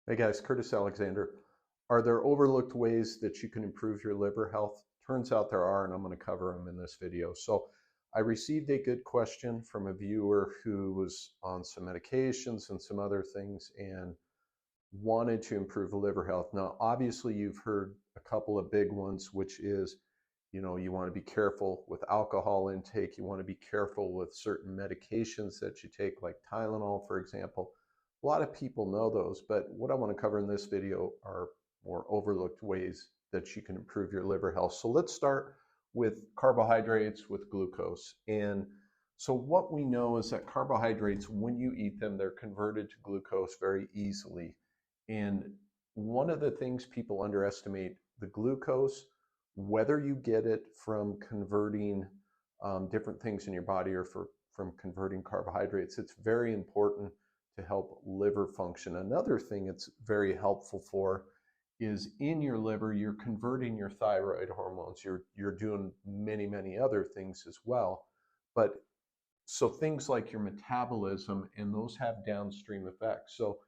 Hey guys, Curtis Alexander. Are there overlooked ways that you can improve your liver health? Turns out there are, and I'm going to cover them in this video. So I received a good question from a viewer who was on some medications and some other things and wanted to improve liver health. Now, obviously, you've heard a couple of big ones, which is, you want to be careful with alcohol intake. You want to be careful with certain medications that you take, like Tylenol, for example. A lot of people know those, but what I want to cover in this video are more overlooked ways that you can improve your liver health. So let's start with carbohydrates, with glucose. And so what we know is that carbohydrates, when you eat them, they're converted to glucose very easily. And one of the things people underestimate, the glucose, whether you get it from converting different things in your body or from converting carbohydrates, it's very important to help liver function. Another thing it's very helpful for is in your liver, you're converting your thyroid hormones. You're doing many other things as well. But so things like your metabolism, and those have downstream effects. So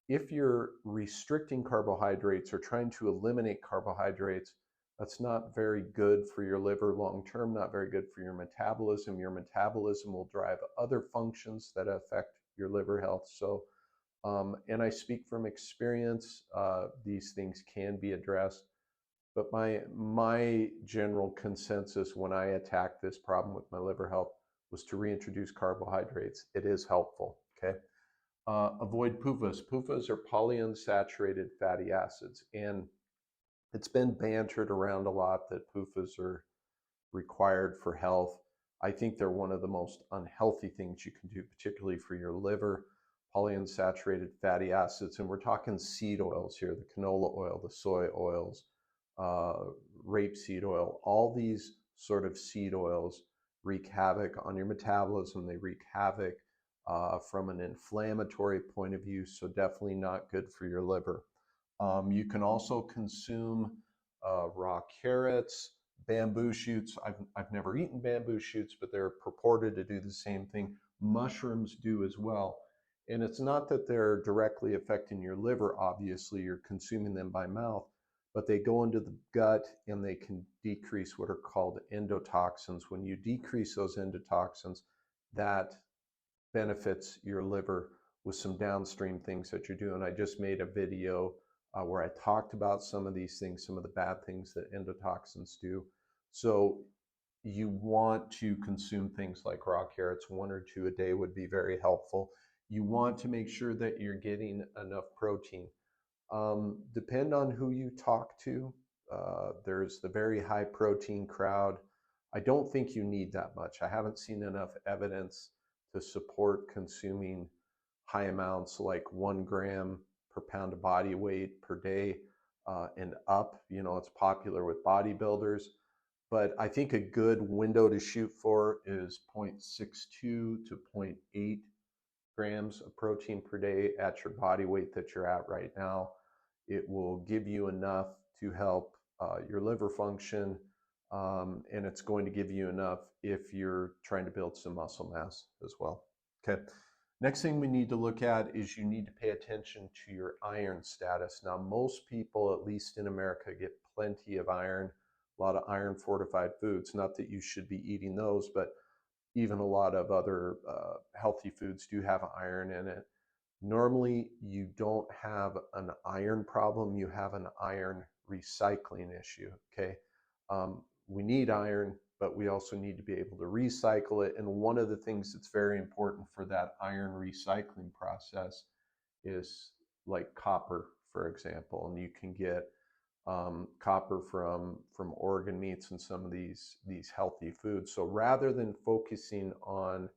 if you're restricting carbohydrates or trying to eliminate carbohydrates, that's not very good for your liver long term, not very good for your metabolism. Your metabolism will drive other functions that affect your liver health. So, and I speak from experience, these things can be addressed. But my general consensus when I attacked this problem with my liver health was to reintroduce carbohydrates. It is helpful, okay? Avoid PUFAs. PUFAs are polyunsaturated fatty acids, and it's been bantered around a lot that PUFAs are required for health. I think they're one of the most unhealthy things you can do, particularly for your liver. Polyunsaturated fatty acids, and we're talking seed oils here, the canola oil, the soy oils, uh, rapeseed oil, all these sort of seed oils wreak havoc on your metabolism. They wreak havoc from an inflammatory point of view, so definitely not good for your liver. You can also consume raw carrots, bamboo shoots. I've never eaten bamboo shoots, but they're purported to do the same thing. Mushrooms do as well. And it's not that they're directly affecting your liver, obviously, you're consuming them by mouth, but they go into the gut and they can decrease what are called endotoxins. When you decrease those endotoxins, that benefits your liver with some downstream things that you're doing. I just made a video where I talked about some of these things, some of the bad things that endotoxins do. So you want to consume things like raw carrots, 1 or 2 a day would be very helpful. You want to make sure that you're getting enough protein. Depend on who you talk to. There's the very high protein crowd. I don't think you need that much. I haven't seen enough evidence to support consuming high amounts like 1 gram per pound of body weight per day and up. It's popular with bodybuilders, but I think a good window to shoot for is 0.62 to zero point 0.8 grams of protein per day at your body weight that you're at right now. It will give you enough to help your liver function, and it's going to give you enough if you're trying to build some muscle mass as well. Okay. Next thing we need to look at is you need to pay attention to your iron status. Now, most people, at least in America, get plenty of iron, a lot of iron fortified foods. Not that you should be eating those, but even a lot of other healthy foods do have iron in it. Normally, you don't have an iron problem, you have an iron recycling issue, okay? We need iron, but we also need to be able to recycle it. And one of the things that's very important for that iron recycling process is like copper, for example. And you can get copper from organ meats and some of these healthy foods. So rather than focusing on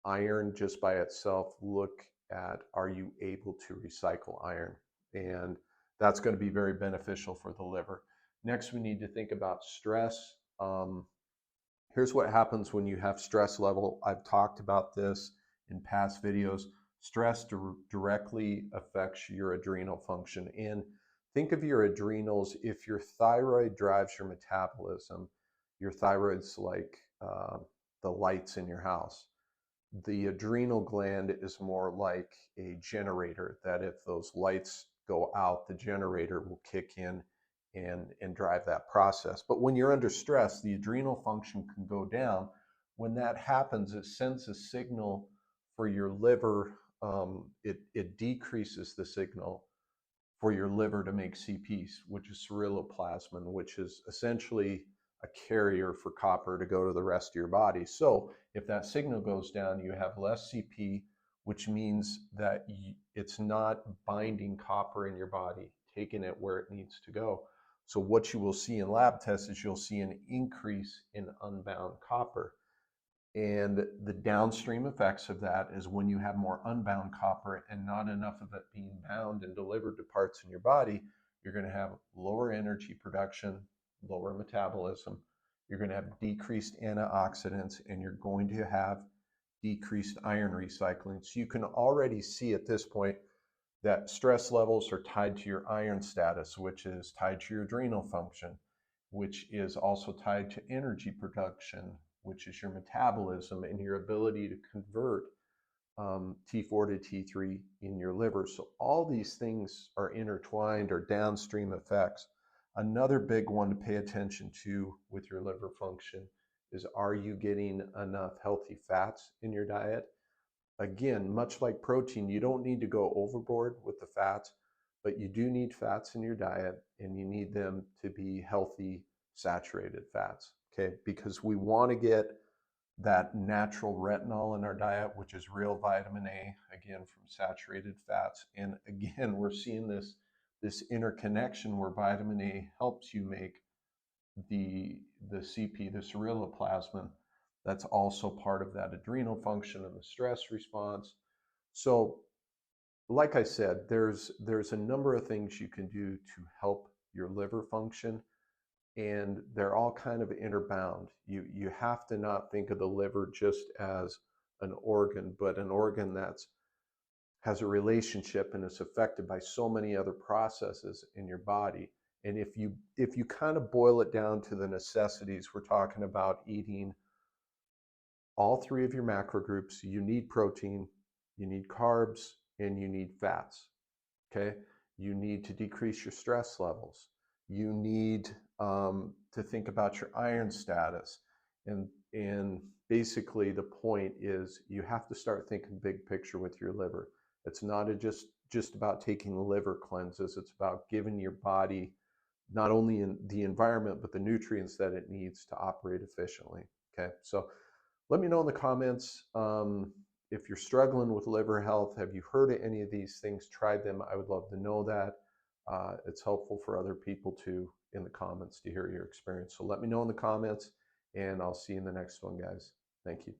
iron just by itself, look at, are you able to recycle iron? And that's going to be very beneficial for the liver. Next, we need to think about stress. Here's what happens when you have stress level. I've talked about this in past videos. Stress directly affects your adrenal function. And think of your adrenals. If your thyroid drives your metabolism, your thyroid's like the lights in your house. The adrenal gland is more like a generator, that if those lights go out, the generator will kick in and drive that process. But when you're under stress, the adrenal function can go down. When that happens, it sends a signal for your liver. It decreases the signal for your liver to make CPs, which is ceruloplasmin, which is essentially a carrier for copper to go to the rest of your body. So if that signal goes down, you have less CP, which means that it's not binding copper in your body, taking it where it needs to go. So what you will see in lab tests is you'll see an increase in unbound copper. And the downstream effects of that is when you have more unbound copper and not enough of it being bound and delivered to parts in your body, you're going to have lower energy production, lower metabolism. You're going to have decreased antioxidants, and you're going to have decreased iron recycling. So you can already see at this point that stress levels are tied to your iron status, which is tied to your adrenal function, which is also tied to energy production, which is your metabolism and your ability to convert T4 to T3 in your liver. So all these things are intertwined or downstream effects. Another big one to pay attention to with your liver function is, are you getting enough healthy fats in your diet? Again, much like protein, you don't need to go overboard with the fats, but you do need fats in your diet, and you need them to be healthy, saturated fats, okay? Because we want to get that natural retinol in our diet, which is real vitamin A, again, from saturated fats. And again, we're seeing this interconnection where vitamin A helps you make the CP, the ceruloplasmin, that's also part of that adrenal function and the stress response. So, like I said, there's a number of things you can do to help your liver function, and they're all kind of interbound. You have to not think of the liver just as an organ, but an organ that's has a relationship and is affected by so many other processes in your body. And if you kind of boil it down to the necessities, we're talking about eating all three of your macro groups. You need protein, you need carbs, and you need fats. Okay, you need to decrease your stress levels. You need to think about your iron status, and basically the point is you have to start thinking big picture with your liver. It's not just about taking liver cleanses. It's about giving your body not only in the environment but the nutrients that it needs to operate efficiently. Okay, so let me know in the comments if you're struggling with liver health. Have you heard of any of these things? Tried them? I would love to know that. It's helpful for other people too in the comments to hear your experience. So let me know in the comments, and I'll see you in the next one, guys. Thank you.